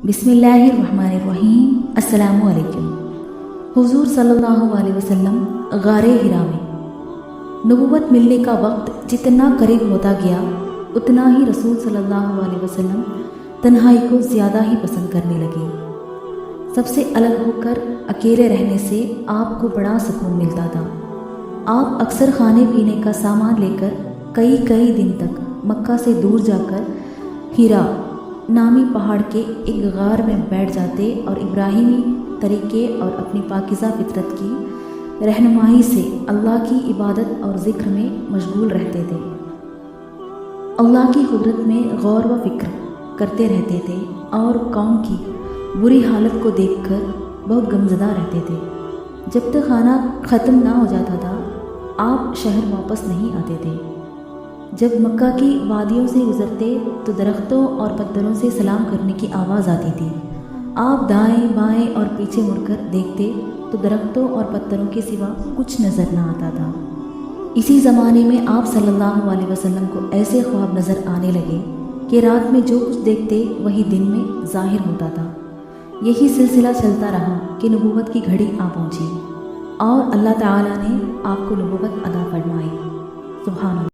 बिस्मिल्लाहिर्रहमानिर्रहीम। अस्सलामु अलैकुम। हुजूर सल्लल्लाहु अलैहि वसल्लम गारे हिरा में। नबूवत मिलने का वक्त जितना करीब होता गया उतना ही रसूल सल्लल्लाहु अलैहि वसल्लम तन्हाई को ज़्यादा ही पसंद करने लगे। सबसे अलग होकर अकेले रहने से आपको बड़ा सुकून मिलता था। आप अक्सर खाने पीने का सामान लेकर कई कई दिन तक मक्का से दूर जाकर हिरा नामी पहाड़ के एक गार में बैठ जाते और इब्राहिमी तरीके और अपनी पाकिज़ा फितरत की रहनुमाई से अल्लाह की इबादत और ज़िक्र में मशगूल रहते थे। अल्लाह की कुदरत में गौर व फिक्र करते रहते थे और कौम की बुरी हालत को देखकर बहुत गमज़दा रहते थे। जब तक खाना ख़त्म ना हो जाता था आप शहर वापस नहीं आते थे। जब मक्का की वादियों से गुज़रते तो दरख्तों और पत्थरों से सलाम करने की आवाज़ आती थी। आप दाएं बाएं और पीछे मुड़कर देखते तो दरख्तों और पत्थरों के सिवा कुछ नज़र ना आता था। इसी ज़माने में आप सल्लल्लाहु अलैहि वसल्लम को ऐसे ख्वाब नज़र आने लगे कि रात में जो कुछ देखते वही दिन में ज़ाहिर होता था। यही सिलसिला चलता रहा कि नबूवत की घड़ी आ पहुँची और अल्लाह ताला ने आपको नबूवत अदा फरमाई। सुभान अल्लाह।